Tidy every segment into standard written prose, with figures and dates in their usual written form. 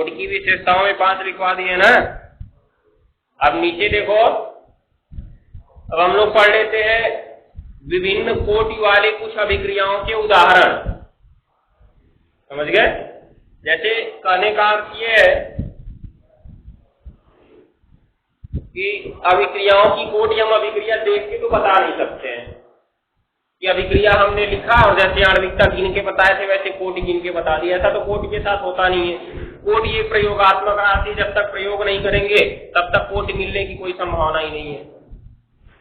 कोटि की विशेषताओं में 5 लिखवा दिए ना। अब नीचे देखो, अब हम लोग पढ़ लेते हैं विभिन्न कोटि वाले कुछ अभिक्रियाओं के उदाहरण। समझ गए? जैसे कहने का अर्थ ये है कि अभिक्रियाओं की कोटि हम अभिक्रिया देख के तो बता नहीं सकते हैं कि अभिक्रिया हमने लिखा और जैसे आणविकता गिन के बताए थे वैसे कोटि गिन के बता दिया। ऐसा तो कोटि के साथ होता नहीं है। कोटि एक प्रयोगात्मक राशि, जब तक प्रयोग नहीं करेंगे तब तक कोटि मिलने की कोई संभावना ही नहीं है।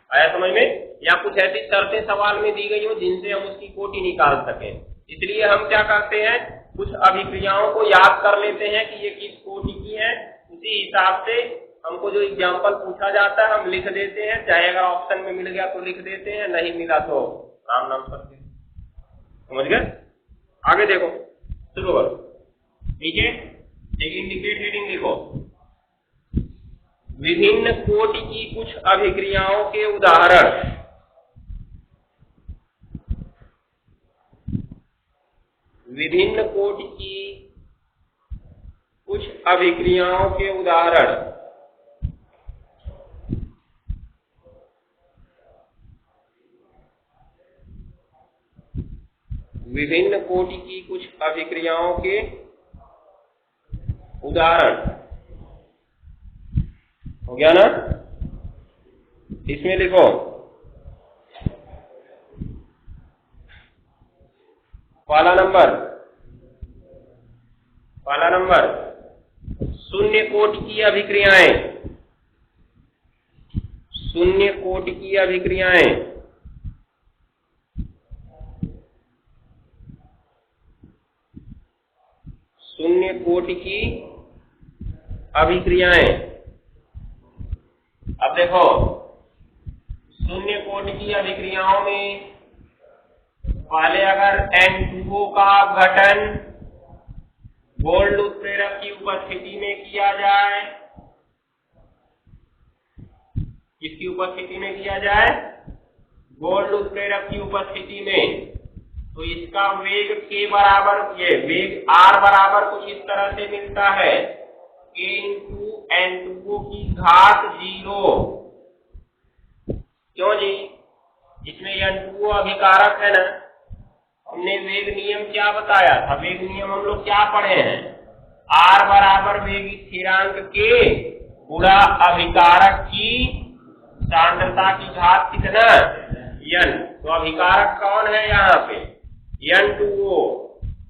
आया समझ में? या कुछ ऐसी शर्तें सवाल में दी गई हो जिनसे हम उसकी कोटि निकाल सकें। इसलिए हम क्या करते हैं, कुछ अभिक्रियाओं को याद कर लेते हैं कि ये किस कोटि की है। उसी हिसाब से हमको जो एग्जाम्पल पूछा जाता है हम लिख देते हैं, चाहे अगर ऑप्शन में मिल गया तो लिख देते हैं, नहीं मिला तो राम नाम करते हैं। समझ गए? आगे देखो, शुरू करो। नीचे एक इंडिकेट हेडिंग लिखो, विभिन्न कोटि की कुछ अभिक्रियाओं के उदाहरण। विभिन्न कोटि की कुछ अभिक्रियाओं के उदाहरण। विभिन्न कोटि की कुछ अभिक्रियाओं के उदाहरण हो गया ना। इसमें लिखो पहला नंबर शून्य कोटि की अभिक्रियाएं। शून्य कोटि की अभिक्रियाएं। शून्य कोटि की अभिक्रियाएं। अब देखो, शून्य कोटि की अभिक्रियाओं में पहले अगर N2O का अपघटन गोल्ड उत्प्रेरक की उपस्थिति में किया जाए, किसकी उपस्थिति में किया जाए? गोल्ड उत्प्रेरक की उपस्थिति में, तो इसका वेग K बराबर, ये वेग R बराबर कुछ इस तरह से मिलता है, K इंटू N2O की घात 0। क्यों जी? इसमें N2O अभिकारक है ना। हमने वेग नियम क्या बताया था? वेग नियम हम लोग क्या पढ़े हैं? R बराबर वेग स्थिरांक K गुणा अभिकारक की सांद्रता की घात कितना? N। तो अभिकारक कौन है यहाँ पे? N2O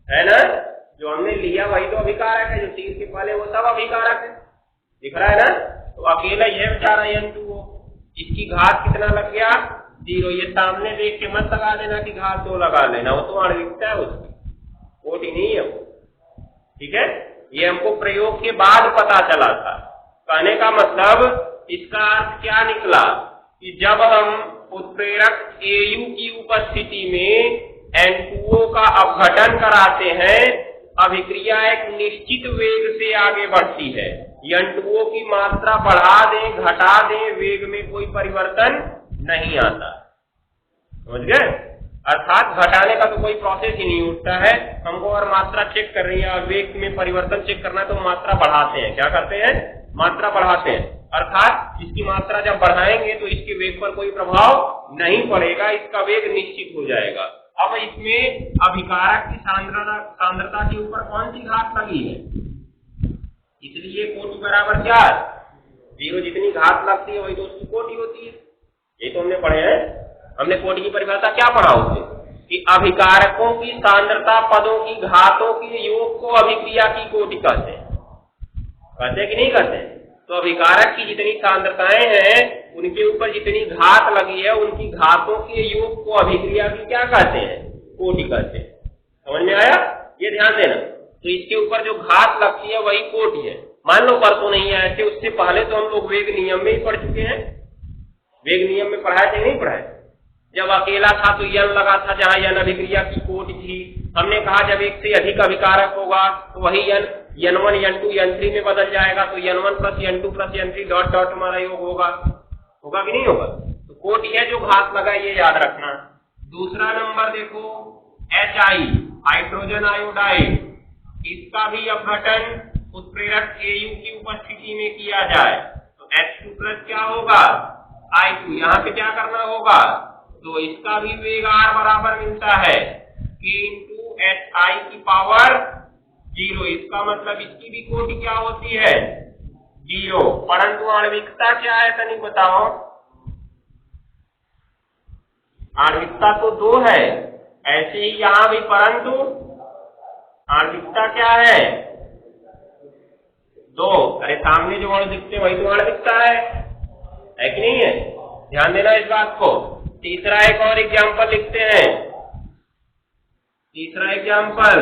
है ना। जो हमने लिया वही तो अभिकारक है, जो तीर के पहले वो सब अभिकारक है। दिख रहा है ना। तो अकेला यह बेचारा N2O, इसकी घात कितना लग गया? 0। ये सामने देख के मत लगा देना कि घात 2 लगा लेना, वो तो आणविकता है, उसकी कोटि नहीं है वो। ठीक है? ये हमको प्रयोग के बाद पता चला था। कहने का मतलब इसका अर्थ क्या निकला कि जब हम उत्प्रेरक Au की उपस्थिति में N2O का अपघटन कराते हैं, अभिक्रिया एक निश्चित वेग से आगे बढ़ती है। N2O की मात्रा बढ़ा दें घटा दें, वेग में कोई परिवर्तन नहीं आता। समझ गए? अर्थात घटाने का तो कोई प्रोसेस ही नहीं उठता है। हमको अगर मात्रा चेक कर रही है और वेग में परिवर्तन चेक करना है तो मात्रा बढ़ाते हैं। क्या करते हैं? मात्रा बढ़ाते हैं। अर्थात इसकी मात्रा जब बढ़ाएंगे तो इसके वेग पर कोई प्रभाव नहीं पड़ेगा, इसका वेग निश्चित हो जाएगा। अब इसमें अभिकारक की सांद्रता के ऊपर कौन सी घात लगी है? इसलिए कोटि बराबर क्या? 0। जितनी घात लगती है वही तो उसकी कोटि होती है। ये तो हमने पढ़े हैं। हमने कोटि की परिभाषा क्या पढ़ा उससे कि अभिकारकों की सांद्रता पदों की घातों के योग को अभिक्रिया की कोटि कहते हैं। कहते कि नहीं कहते? तो अभिकारक की जितनी सांद्रताएं हैं उनके ऊपर जितनी घात लगी है उनकी घातों के योग को अभिक्रिया की क्या कहते हैं? कोटि कहते हैं। समझ में आया? ये ध्यान देना। तो इसके ऊपर जो घात लगती है वही कोटि है। मान लो परसों नहीं आए थे, उससे पहले तो हम लोग वेग नियम में ही पढ़ चुके हैं। वेग नियम में पढ़ाए थे नहीं पढ़ाए? जब अकेला था तो N लगा था, जहां N अभिक्रिया की कोटि थी। हमने कहा जब एक से अधिक अभिकारक होगा तो वही N1 N2 N3 में बदल जाएगा, तो N1 plus N2 plus N3 dot dot हमारा योग होगा कि नहीं होगा? तो कोटि है जो घात लगा, ये याद रखना। दूसरा नंबर देखो HI, हाइड्रोजन आयोडाइड, इसका भी अपघटन उत्प्रेरक AU की उपस्थिति में किया जाए तो H2 प्लस क्या होगा I2। यहाँ पे क्या करना होगा, तो इसका भी वेग R बराबर मिलता है K इंटू HI की पावर 0। इसका मतलब इसकी भी कोटि क्या होती है 0। परंतु आणविकता क्या है तनिक बताओ। आणविकता तो 2 है, ऐसे ही यहां भी, परंतु आणविकता क्या है 2। अरे सामने जो अणु दिखते वही तो आणविकता है कि नहीं है। ध्यान देना इस बात को। तीसरा एक और एग्जाम्पल लिखते हैं। तीसरा एग्जाम्पल,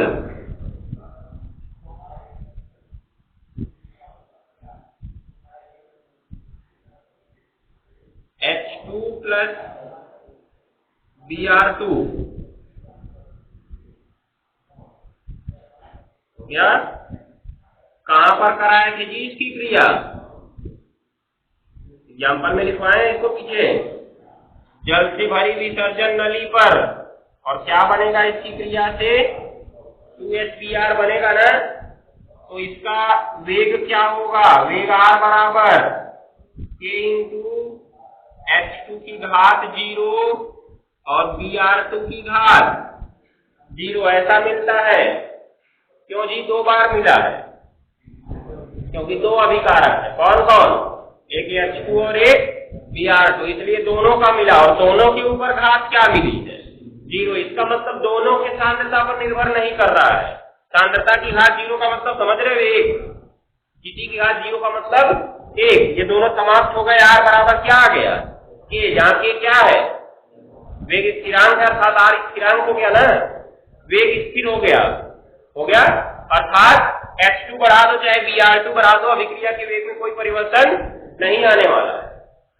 H2 प्लस Br2 क्या कहां पर कराए थे जी इसकी क्रिया, एग्जाम्पल में लिखवाए इसको पीछे, जल से भरी विसर्जन नली पर। और क्या बनेगा इसकी क्रिया से 2HBr बनेगा ना। तो इसका वेग क्या होगा, वेग R बराबर K इंटू H2 की घात 0 और Br2 की घात 0 ऐसा मिलता है। क्यों जी 2 बार मिला है, क्योंकि 2 अभिकारक है। कौन कौन, एक H2 और एक Br2, इसलिए दोनों का मिला और दोनों के ऊपर घात क्या मिली है 0। इसका मतलब दोनों के सांद्रता पर निर्भर नहीं कर रहा है। सांद्रता की घात 0 का मतलब समझ रहे हो, 1। किसी की घात 0 का मतलब 1। ये दोनों समाप्त हो गए। R बराबर क्या आ गया K, जहां K क्या है वेग स्थिरांक है, अर्थात R स्थिरांक हो गया ना, वेग स्थिर हो गया अर्थात H2 बढ़ा दो चाहे Br2 बढ़ा दो, अभिक्रिया के वेग में कोई परिवर्तन नहीं आने वाला है।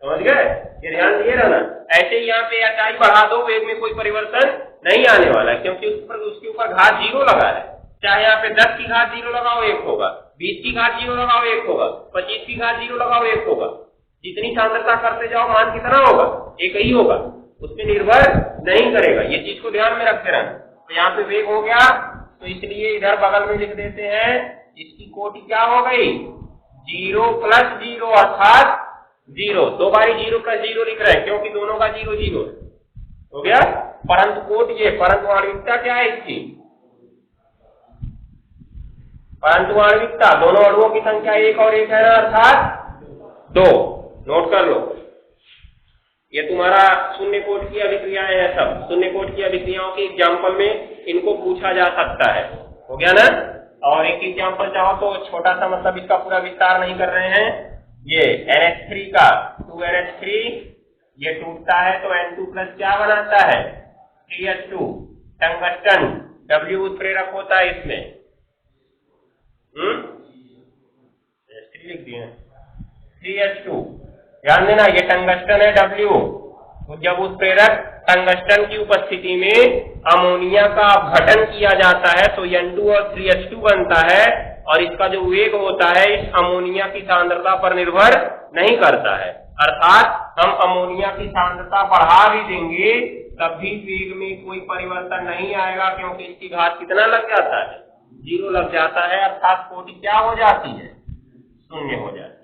समझ गए, ये ध्यान दिए रहना। ऐसे ही यहाँ पे HI बढ़ा दो, वेग में कोई परिवर्तन नहीं आने वाला है, क्योंकि उसके ऊपर घात 0 लगा है। चाहे यहाँ पे 10 की घात 0 लगाओ 1 होगा, 20 की घात 0 लगाओ 1 होगा, 25 की घात 0 लगाओ 1 होगा। जितनी सांद्रता करते जाओ मान कितना होगा, एक ही होगा, उसमें निर्भर नहीं करेगा। ये चीज को ध्यान में रखते रहना। तो यहाँ पे वेग हो गया, तो इसलिए इधर बगल में लिख देते हैं, इसकी कोटि क्या हो गई 0 प्लस 0 अर्थात 0। 2 बारी 0 प्लस 0 लिख रहे हैं क्योंकि दोनों का 0 0 हो गया। परंतु कोटि ये, परंतु आणविकता क्या है इसकी, परंतु आणविकता दोनों अणुओं की संख्या 1 और 1 है ना, अर्थात 2। नोट कर लो, ये तुम्हारा शून्य कोट की अभिक्रियाएं हैं। सब शून्य कोट की अभिक्रियाओं के एग्जाम्पल में इनको पूछा जा सकता है। हो गया ना। और एक एग्जाम्पल चाहो तो छोटा सा, मतलब इसका पूरा विस्तार नहीं कर रहे हैं। ये NH3 का 2NH3 ये टूटता है तो N2 प्लस क्या बनाता है 3H2, टंगस्टन W उत्प्रेरक होता है इसमें। लिख दिए 3H2, ध्यान देना ये टंगस्टन है W। तो जब उत्प्रेरक टंगस्टन की उपस्थिति में अमोनिया का अपघटन किया जाता है तो N2 और 3H2 बनता है, और इसका जो वेग होता है इस अमोनिया की सांद्रता पर निर्भर नहीं करता है। अर्थात हम अमोनिया की सांद्रता बढ़ा भी देंगे तब भी वेग में कोई परिवर्तन नहीं आएगा, क्योंकि इसकी घात कितना लग जाता है 0 लग जाता है। अर्थात कोटि क्या हो जाती है शून्य हो जाती है।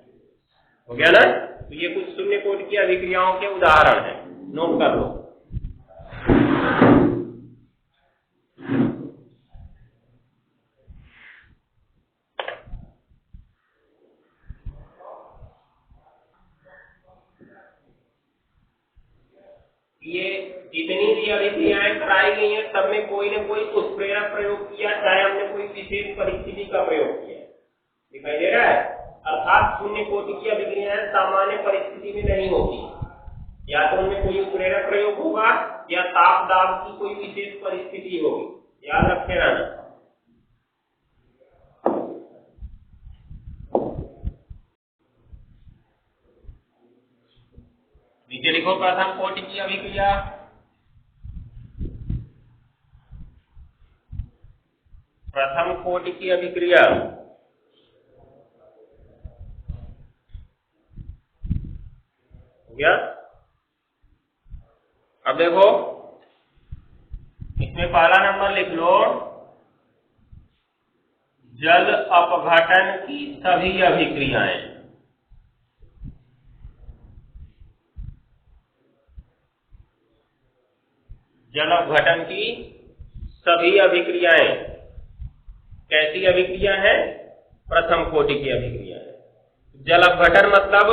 हो गया ना। तो ये कुछ शून्य कोटि की अभिक्रियाओं के उदाहरण है, नोट कर लो। ये जितनी भी अभिक्रियाएं कराई गई हैं सब में कोई न कोई उत्प्रेरक प्रयोग किया, चाहे हमने कोई विशेष परिस्थिति का प्रयोग किया। दिखाई दे रहा है। अर्थात शून्य कोटि की अभिक्रियाएं सामान्य परिस्थिति में नहीं होती, या तो उनमें कोई उत्प्रेरक प्रयोग होगा या ताप दाब की कोई विशेष परिस्थिति होगी। याद रखे रहना। नीचे लिखो प्रथम कोटि की अभिक्रिया। प्रथम कोटि की अभिक्रिया हो गया। अब देखो इसमें पहला नंबर लिख लो जल अपघटन की सभी अभिक्रियाएं। जल अपघटन की सभी अभिक्रियाएं कैसी अभिक्रिया है? प्रथम कोटि की अभिक्रिया है। जल अपघटन मतलब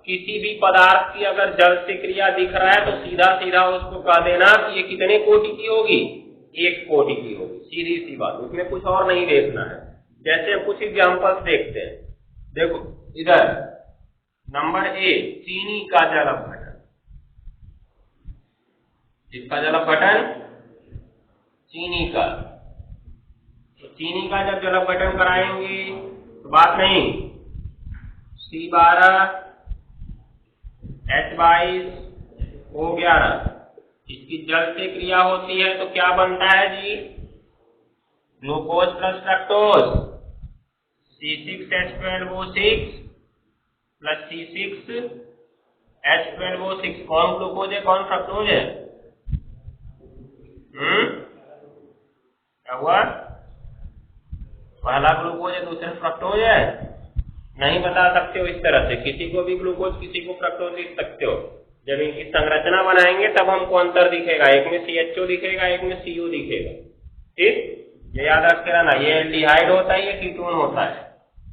किसी भी पदार्थ की अगर जल से क्रिया दिख रहा है तो सीधा सीधा उसको कह देना कि ये कितने कोटि की होगी? एक कोटि की होगी, सीधी सी बात, उसमें कुछ और नहीं देखना है। जैसे कुछ एग्जाम्पल्स देखते हैं, देखो इधर नंबर ए, चीनी का जल अपघटन। इसका जल अपघटन चीनी का, तो चीनी का जब जल अपघटन कराएंगे तो बात नहीं, C12 H22 O11, इसकी जल से क्रिया होती है तो क्या बनता है जी? Glucose plus fructose, C6H12O6 plus C6H12O6। कौन ग्लूकोज है कौन फ्रक्टोज है? क्या हुआ? पहला ग्लूकोज है दूसरा फ्रक्टोज है? नहीं बता सकते हो इस तरह से, किसी को भी ग्लूकोज किसी को फ्रक्टोज लिख सकते हो। जब इनकी संरचना बनाएंगे तब हमको अंतर दिखेगा, एक में CHO दिखेगा एक में CO दिखेगा। ठीक, ये याद रख रहना, ये एल्डिहाइड होता है ये कीटोन होता है,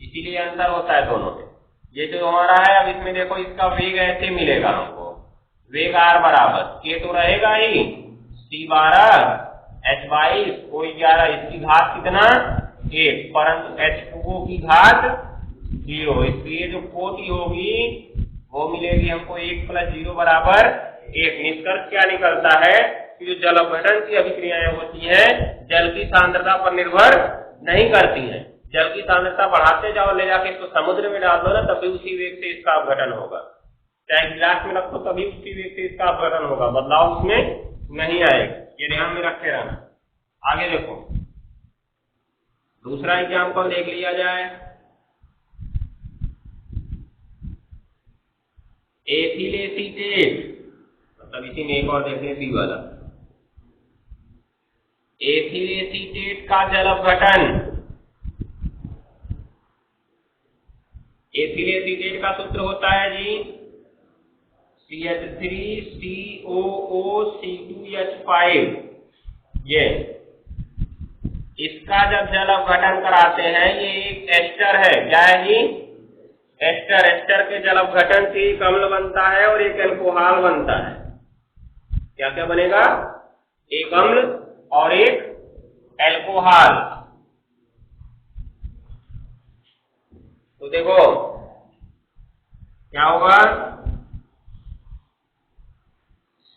इसीलिए अंतर होता है दोनों में। ये जो हमारा है अब इसमें देखो इसका वेग ऐसे मिलेगा हमको, वेग R बराबर K तो रहेगा ही, C12 H22 O11, इसकी घात कितना? 1, परंतु H2O की घात 0, इसलिए जो कोटि होगी वो मिलेगी हमको 1 + 0 बराबर 1। निष्कर्ष क्या निकलता है कि जो जल अपघटन की अभिक्रियाएं होती हैं जल की सांद्रता पर निर्भर नहीं करती हैं। जल की सांद्रता बढ़ाते जाओ, ले जाके इसको समुद्र में डाल दो ना, तभी उसी वेग से इसका अपघटन होगा। चाहे गिलास में रखो तभी उसी वेग से इसका अपघटन होगा, बदलाव उसमें नहीं आएगा। ये ध्यान में रखे रहना। आगे देखो, दूसरा एग्जाम्पल देख लिया जाए। एथिल एसीटेट, मतलब इसी में एक और देखें सी वाला, एथिल एसीटेट का जल अपघटन। एथिल एसीटेट का सूत्र होता है जी CH3COOC2H5। ये इसका जब जल अपघटन कराते हैं, ये एक एस्टर है, क्या है जी? एस्टर। एस्टर के जल अपघटन से एक अम्ल बनता है और एक एल्कोहल बनता है। क्या क्या बनेगा? एक अम्ल और एक एल्कोहल। तो देखो क्या होगा?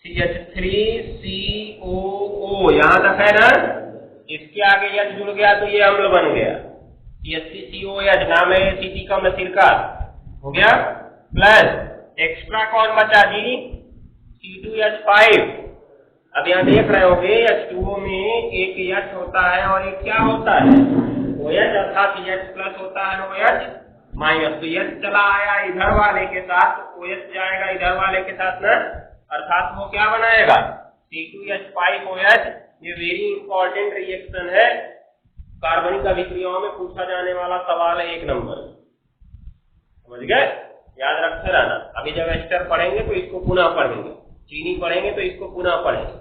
CH3COO, यहां तक है ना, इसके आगे H जुड़ गया तो ये अम्ल बन गया, CH3COOH, नाम है एसिटी का सिरका हो गया, प्लस एक्स्ट्रा कौन बचा जी? C2H5। अब यहाँ देख रहे होगे H2O में एक H होता है और एक क्या होता है? OH, अर्थात H प्लस होता है OH माइनस। तो H चला आया इधर वाले के साथ, OH जाएगा इधर वाले के साथ ना, अर्थात वो क्या बनाएगा? C2H5OH। ये वेरी इंपॉर्टेंट रिएक्शन है, कार्बनिक अभिक्रियाओं में पूछा जाने वाला सवाल है 1 नंबर। समझ गए? याद रखते रहना। अभी जब एस्टर पढ़ेंगे तो इसको पुनः पढ़ेंगे, चीनी पढ़ेंगे तो इसको पुनः पढ़ेंगे।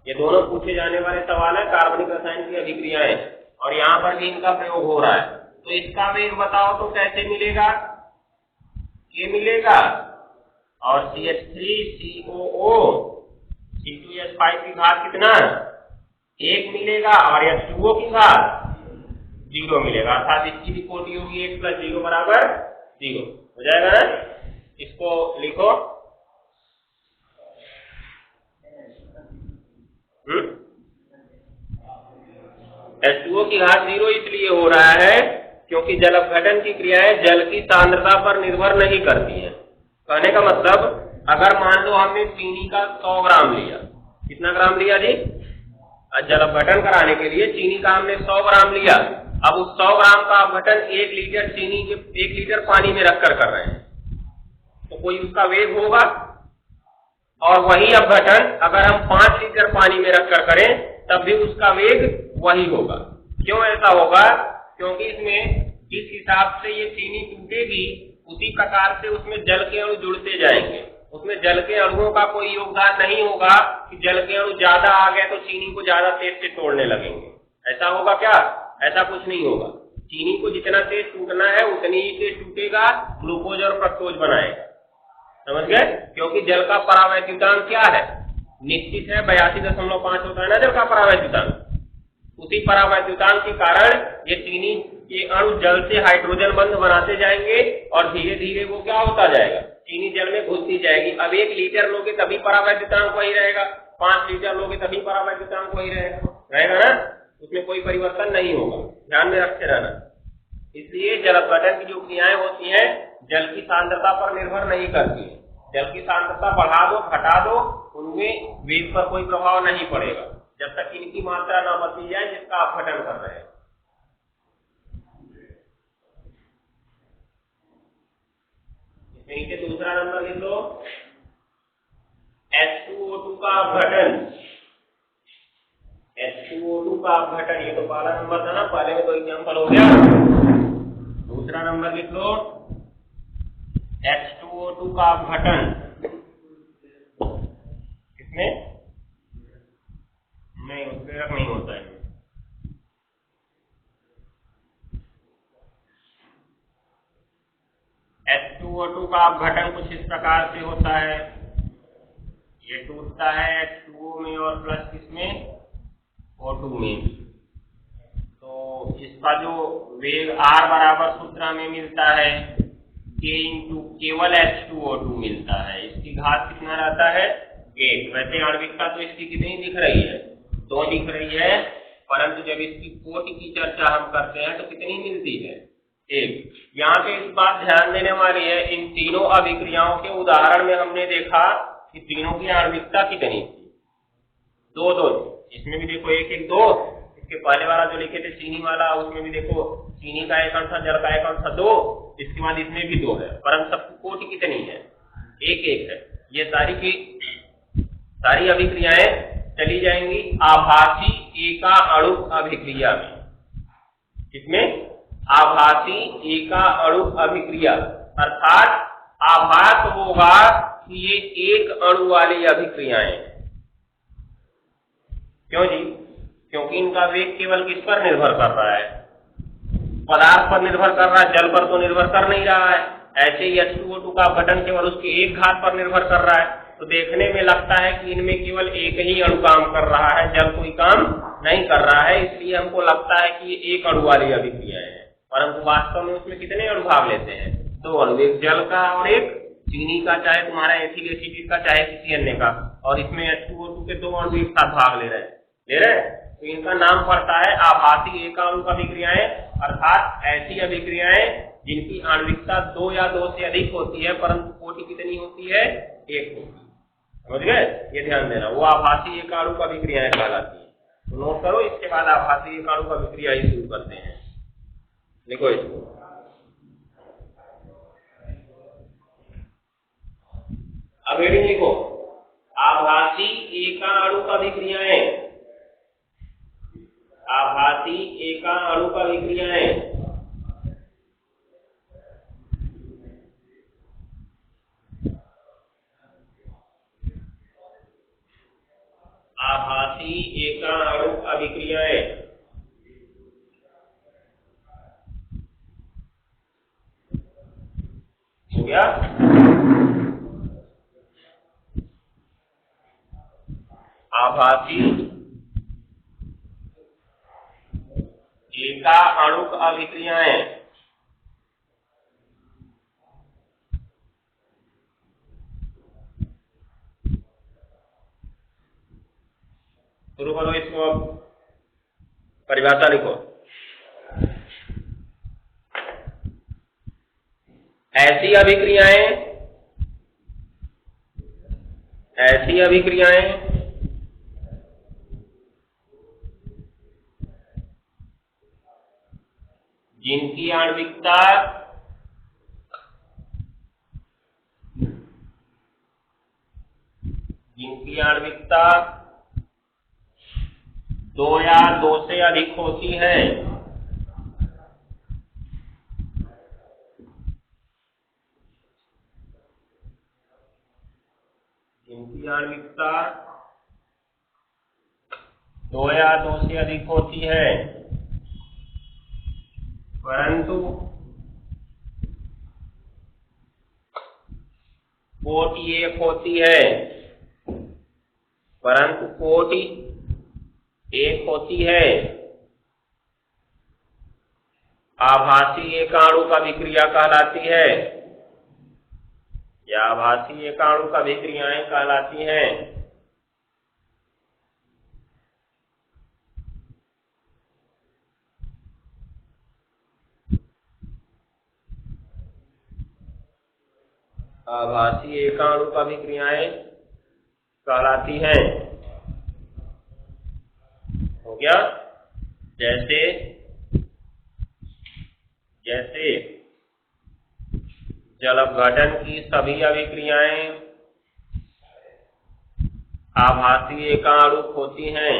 ये दोनों पूछे जाने वाले सवाल है, कार्बनिक रसायन की अभिक्रियाएं, और यहाँ पर भी इनका प्रयोग हो रहा है। तो इसका वेग बताओ तो कैसे मिलेगा? ये मिलेगा और CH3COO C2H5 की घात कितना? 1 मिलेगा और H2O की घात 0 मिलेगा, अर्थात इसकी भी कोटि होगी 1 + 0 बराबर 0 हो जाएगा ना। इसको लिखो, H2O की घात 0 इसलिए हो रहा है क्योंकि जल अपघटन की क्रियाएं जल की सांद्रता पर निर्भर नहीं करती हैं। कहने का मतलब, अगर मान लो हमने चीनी का 100 ग्राम लिया, कितना ग्राम लिया जी? जल अपघटन कराने के लिए चीनी का हमने 100 ग्राम लिया। अब उस 100 ग्राम का अपघटन 1 लीटर चीनी के 1 लीटर पानी में रखकर कर रहे हैं, तो कोई उसका वेग होगा। और वही अपघटन अगर हम 5 लीटर पानी में रखकर करें तब भी उसका वेग वही होगा। क्यों ऐसा होगा? क्योंकि इसमें जिस हिसाब से ये चीनी टूटेगी उसी प्रकार से उसमें जल के अणु जुड़ते जाएंगे। उसमें जल के अणुओं का कोई योगदान नहीं होगा कि जल के अणु ज्यादा आ गए तो चीनी को ज्यादा तेज से तोड़ने लगेंगे। ऐसा होगा क्या? ऐसा कुछ नहीं होगा। चीनी को जितना तेज टूटना है उतनी ही तेज टूटेगा, ग्लूकोज और फ्रक्टोज बनाएगा। समझ गए? क्योंकि जल का परावैद्युतांक क्या है? निश्चित है, 82.5 होता है ना जल का परावैद्युतांक। उसी परावैद्युतांक के कारण ये चीनी के अणु जल से हाइड्रोजन बंध बनाते जाएंगे और धीरे धीरे वो क्या होता जाएगा, चीनी जल में घुसती जाएगी। अब 1 लीटर लोगे तभी परावैद्युतांक वही रहेगा, 5 लीटर लोगे तभी परावैद्युतांक वही रहेगा ना, उसमें कोई परिवर्तन नहीं होगा। ध्यान में रखते रहना। इसलिए जल अपघटन की जो क्रियाएं होती हैं जल की सांद्रता पर निर्भर नहीं करती है। जल की सांद्रता बढ़ा दो घटा दो, उनमें वेग पर कोई प्रभाव नहीं पड़ेगा जब तक इनकी मात्रा न बदली जाए जिसका अपघटन कर रहे हैं। नीचे दूसरा नंबर लिख लो, H2O2 का अपघटन। H2O2 का अपघटन, ये तो पहला नंबर था ना, पहले में तो एग्जाम्पल हो गया। दूसरा नंबर लिख लो, H2O2 का अपघटन। किसमें? नहीं, उत्प्रेरक नहीं होता है। H2O2 का अपघटन कुछ इस प्रकार से होता है, ये टूटता है H2O में और प्लस किसमें? O2 में। तो इसका जो वेग R बराबर सूत्र में मिलता है K इंटू केवल H2O2 मिलता है। इसकी घात कितना रहता है? 1। वैसे आणविकता तो इसकी कितनी दिख रही है? 2 दिख रही है, परंतु जब इसकी कोटि की चर्चा हम करते हैं तो कितनी मिलती है? 1। यहाँ पे इस बात ध्यान देने वाली है, इन तीनों अभिक्रियाओं के उदाहरण में हमने देखा कि तीनों की आणविकता कितनी थी? 2-2। इसमें भी देखो 1-1 2। इसके पहले वाला जो लिखे थे चीनी वाला, उसमें भी देखो चीनी का 1 अणु था, जल का 1 अणु था 2। इसके बाद इसमें भी 2 है, परंतु सबकी कोटि कितनी है? 1-1 है। ये सारी अभिक्रियाएं चली जाएंगी आभासी एका अणु अभिक्रिया में। किसमें? आभासी एका अणु अभिक्रिया, अर्थात आभास होगा कि ये एक अणु वाली अभिक्रियाएं। क्यों जी? क्योंकि इनका वेग केवल किस पर निर्भर कर रहा है? पदार्थ पर निर्भर कर रहा है, जल पर तो निर्भर कर नहीं रहा है। ऐसे ही H2O2 का अपघटन केवल उसके एक घात पर निर्भर कर रहा है। तो देखने में लगता है कि इनमें केवल एक ही अणु काम कर रहा है, जल कोई काम नहीं कर रहा है, इसलिए हमको लगता है कि ये एक अणु वाली अभिक्रिया है। परंतु वास्तव में उसमें कितने अणु भाग लेते हैं? 2 अणु, एक जल का और एक चीनी का, चाहे तुम्हारा एथिल एसिड का चाहे किसी अन्य का। और इसमें H2O2 के 2 अणु एक साथ भाग ले रहे हैं। तो इनका नाम पड़ता है आभासी एकाणु अभिक्रियाएं, अर्थात ऐसी अभिक्रियाएं जिनकी आणविकता 2 या 2 से अधिक होती है, परंतु कोटि कितनी होती है? 1 होती है। समझ गए? ये ध्यान देना, वो आभासी एकाणु अभिक्रियाएं कहलाती है। तो नोट करो, इसके बाद आभासी एकाणु अभिक्रिया ही शुरू करते हैं। लिखो इसको, अब हेडिंग लिखो, आभासी एकाणु अभिक्रियाएं। आभासी एकाणु अभिक्रियाएं आभासी एकाणु अभिक्रियाएं हो गया? आभासी एकाणु अभिक्रियाएं शुरू करो इसको। अब परिभाषा लिखो, ऐसी अभिक्रियाएं जिनकी आणविकता 2 या 2 से अधिक होती है, दो या दो से अधिक होती है, परंतु कोटि एक होती है, परंतु कोटि एक होती है, आभासी एकाणु का विक्रिया कहलाती है, या आभासी एकाणु का विक्रियाएं कहलाती हैं। आभासी एकाणु का विक्रियाएं कहलाती हैं। हो गया? जैसे जैसे जल अपघटन की सभी अभिक्रियाएं आभासी एकाणुक होती हैं।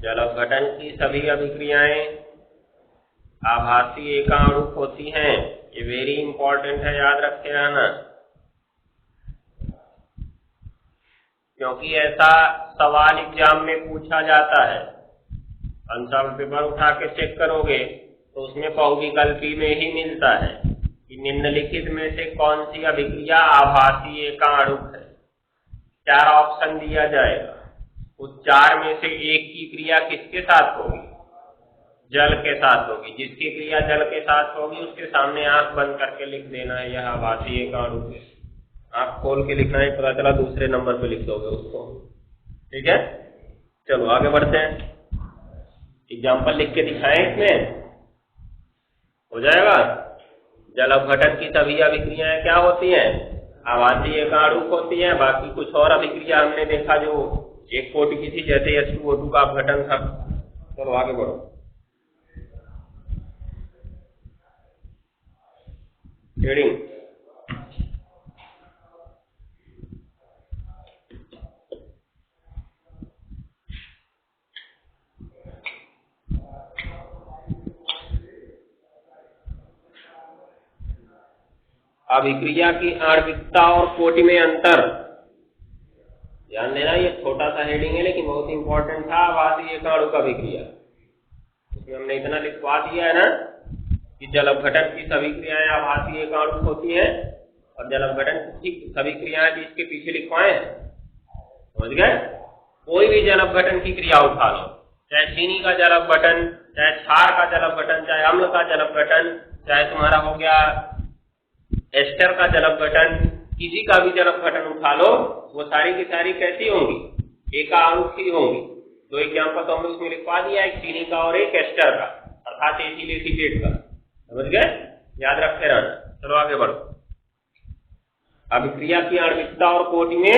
जल अपघटन की सभी अभिक्रियाएं आभासी एकाणुक होती हैं। ये वेरी इंपॉर्टेंट है, याद रखे रहना, क्योंकि ऐसा सवाल एग्जाम में पूछा जाता है। आंसर पेपर उठा के चेक करोगे तो उसमें बहुविकल्पी में ही मिलता है कि निम्नलिखित में से कौन सी अभिक्रिया आभासी एकाणुक है। 4 ऑप्शन दिया जाएगा, उस 4 में से एक की क्रिया किसके साथ होगी? जल के साथ होगी। जिसकी क्रिया जल के साथ होगी उसके सामने आंख बंद करके लिख देना है यह आभासी एकाणुक है। आंख खोल के लिखना है, पता चला दूसरे नंबर पे लिख दोगे उसको। ठीक है, चलो आगे बढ़ते हैं। एग्जाम्पल लिख के दिखाएं, इसमें हो जाएगा। जल अपघटन की सभी अभिक्रियाएं क्या होती हैं? आभासी एकाणुक होती हैं। बाकी कुछ और अभिक्रिया हमने देखा जो एक कोटि की थी, जैसे H2O2 का अपघटन था। चलो आगे बढ़ो। हेडिंग अभिक्रिया की आणविकता और कोटि में अंतर। ध्यान देना, ये छोटा सा हेडिंग है लेकिन बहुत इंपॉर्टेंट था। आभासी एकाणु का अभिक्रिया, इसमें हमने इतना लिखवा दिया है ना कि जल अपघटन की सभी क्रियाएं आभासी एकाणुक होती हैं, और जल अपघटन की सभी क्रियाएं भी इसके पीछे लिखवाए हैं। समझ गए? कोई भी जल अपघटन की क्रिया उठा लो, चाहे चीनी का जल अपघटन, चाहे क्षार का जल अपघटन, चाहे अम्ल का जल अपघटन, चाहे तुम्हारा हो गया एस्टर का जल अपघटन, किसी का भी जल अपघटन उठा लो, वो सारी की सारी कैसी होंगी? एकाणुक ही होंगी। 2 एग्जाम्पल तो हमने उसमें लिखवा दिया, एक चीनी का और एक एस्टर का, अर्थात एथिल एसीटेट का। समझ गए? याद रखे रहना। चलो आगे बढ़ो। अभिक्रिया की आणविकता और कोटि में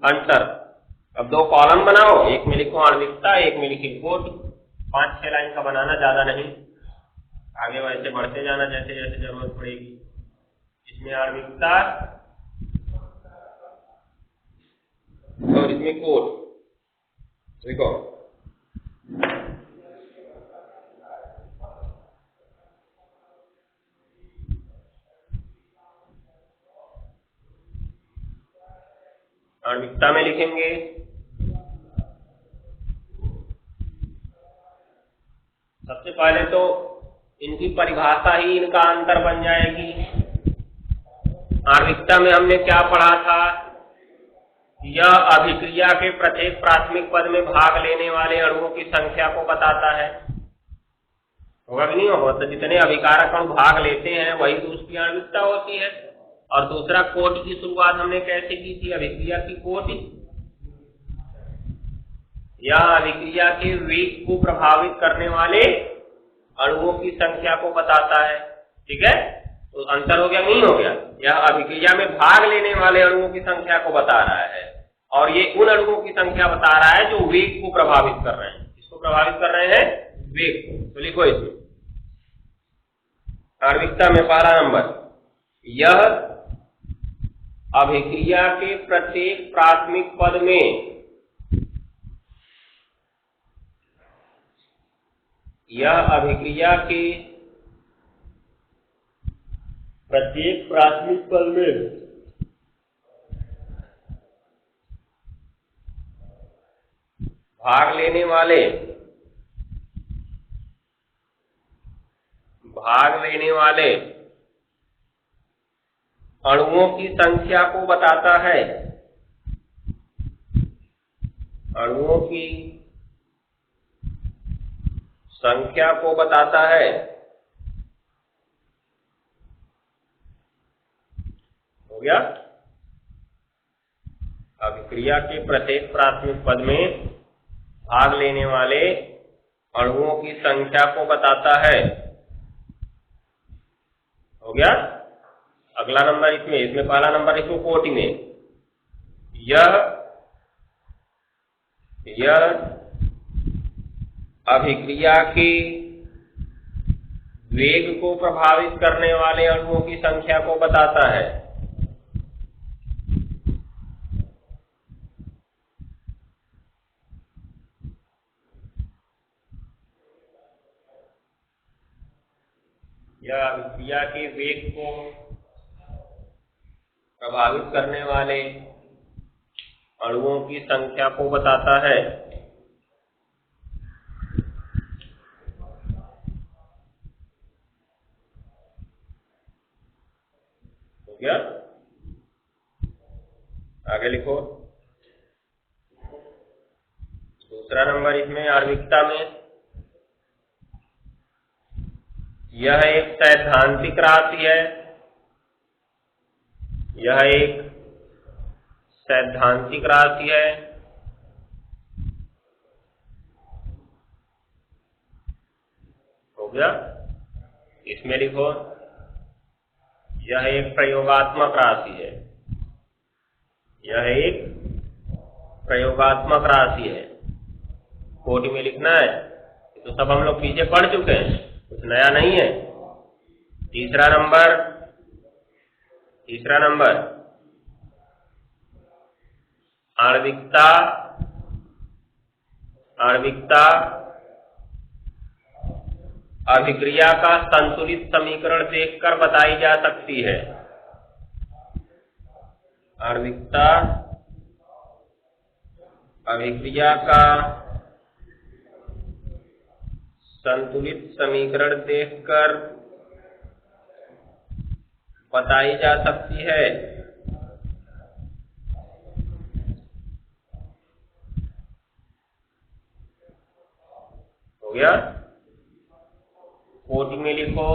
अंतर। अब 2 कॉलम बनाओ, एक में लिखो आणविकता, एक में लिखो कोटि। 5-6 लाइन का बनाना, ज्यादा नहीं। आगे वैसे बढ़ते जाना जैसे जैसे जरूरत पड़ेगी। इसमें आणविकता और इसमें कोटि। देखो आणविकता में लिखेंगे सबसे पहले तो इनकी परिभाषा ही इनका अंतर बन जाएगी। आणविकता में हमने क्या पढ़ा था? यह अभिक्रिया के प्रत्येक प्राथमिक पद में भाग लेने वाले अणुओं की संख्या को बताता है। होगा कि नहीं होगा? तो जितने अभिकारक अणु भाग लेते हैं वही तो उसकी आणविकता होती है। और दूसरा, कोटि की शुरुआत हमने कैसे की थी? अभिक्रिया की कोटि, यह अभिक्रिया के वेग को प्रभावित करने वाले अणुओं की संख्या को बताता है। ठीक है, तो अंतर हो गया नहीं हो गया? यह अभिक्रिया में भाग लेने वाले अणुओं की संख्या को बता रहा है, और ये उन अणुओं की संख्या बता रहा है जो वेग को प्रभावित कर रहे हैं। किसको प्रभावित कर रहे हैं? वेग को। तो लिखो इसमें आणविकता में पहला नंबर, यह अभिक्रिया के प्रत्येक प्राथमिक पद में, यह अभिक्रिया के प्रत्येक प्राथमिक पद में भाग लेने वाले अणुओं की संख्या को बताता है। अणुओं की संख्या को बताता है। हो गया। अभिक्रिया के प्रत्येक प्राथमिक पद में भाग लेने वाले अणुओं की संख्या को बताता है। हो गया। अगला नंबर इसमें पहला नंबर इसको कोटि में, यह अभिक्रिया के वेग को प्रभावित करने वाले अणुओं की संख्या को बताता है। यह अभिक्रिया के वेग को प्रभावित करने वाले अणुओं की संख्या को बताता है। हो गया। आगे लिखो। दूसरा नंबर इसमें आणविकता में, यह एक सैद्धांतिक राशि है। यह एक सैद्धांतिक राशि है। हो गया। इसमें लिखो, यह एक प्रयोगात्मक राशि है। यह एक प्रयोगात्मक राशि है। कोटि में लिखना है। तो सब हम लोग पीछे पढ़ चुके हैं, कुछ नया नहीं है। तीसरा नंबर आणविकता अभिक्रिया का संतुलित समीकरण देखकर बताई जा सकती है। आणविकता अभिक्रिया का संतुलित समीकरण देखकर बताई जा सकती है। हो गया। कोटि में लिखो,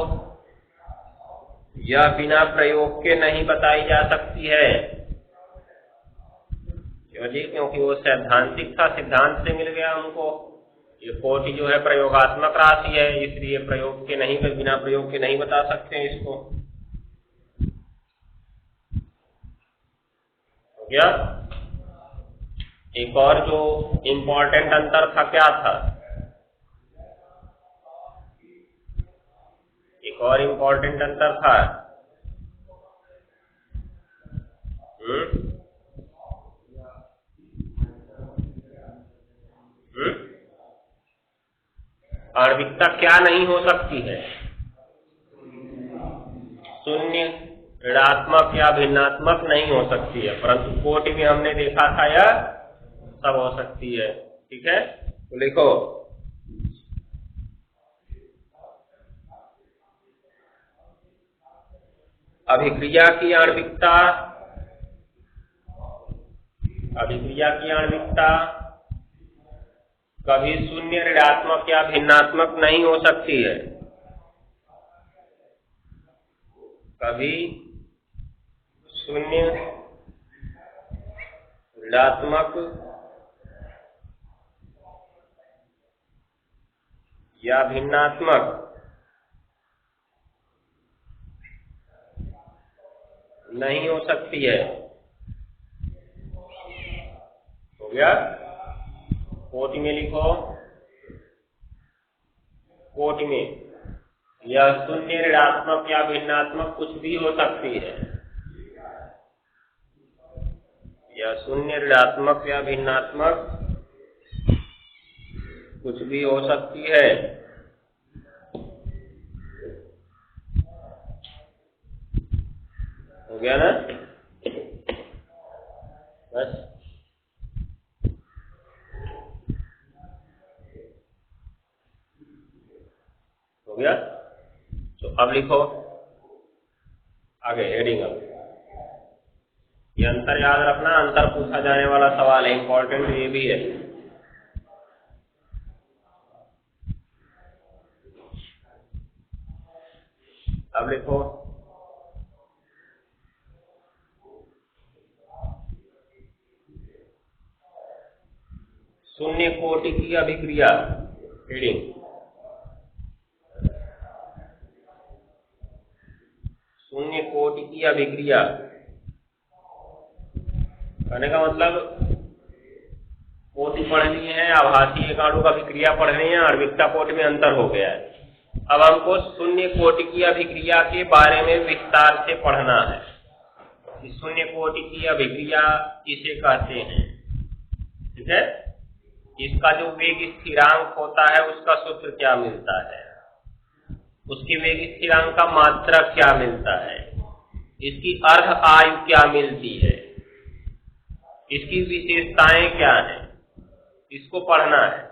यह बिना प्रयोग के नहीं बताई जा सकती है। क्यों जी? क्योंकि वो सैद्धांतिक था, सिद्धांत से मिल गया हमको। ये कोटि जो है प्रयोगात्मक राशि है, इसलिए बिना प्रयोग के नहीं बता सकते इसको। हो गया। एक और जो इम्पोर्टेंट अंतर था, क्या था? एक और इम्पोर्टेंट अंतर था। आणविकता क्या नहीं हो सकती है? शून्य, ऋणात्मक या भिन्नात्मक नहीं हो सकती है, परंतु कोटि में हमने देखा था यह सब हो सकती है। ठीक है, तो लिखो, अभिक्रिया की आणविकता कभी शून्य, ऋणात्मक या भिन्नात्मक नहीं हो सकती है। कभी शून्य, ऋणात्मक या भिन्नात्मक नहीं हो सकती है। हो गया। कोटि में लिखो, कोटि में यह शून्य, ऋणात्मक या भिन्नात्मक कुछ भी हो सकती है। यह शून्य, ऋणात्मक या भिन्नात्मक कुछ भी हो सकती है। हो गया ना? बस गया। तो अब लिखो आगे हेडिंग। अब ये अंतर याद रखना, अंतर पूछा जाने वाला सवाल है, इंपॉर्टेंट ये भी है। अब लिखो शून्य कोटि की अभिक्रिया। हेडिंग शून्य कोटि की अभिक्रिया कहने का मतलब कोटि पढ़नी है, आभासी एकाणु का अभिक्रिया पढ़नी है, आणविकता कोटि में अंतर हो गया है। अब हमको शून्य कोटि की अभिक्रिया के बारे में विस्तार से पढ़ना है। शून्य कोटि की अभिक्रिया किसे कहते हैं, ठीक है। इसका जो वेग स्थिरांक होता है उसका सूत्र क्या मिलता है, उसकी वेग स्थिरांक का मात्रक क्या मिलता है, इसकी अर्ध आयु क्या मिलती है, इसकी विशेषताएं क्या हैं, इसको पढ़ना है।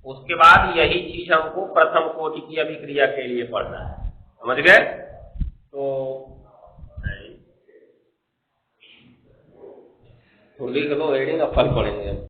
उसके बाद यही चीज हमको प्रथम कोटि की अभिक्रिया के लिए पढ़ना है। समझ गए? तो लिख लो हेडिंग, अब कल पढ़ेंगे।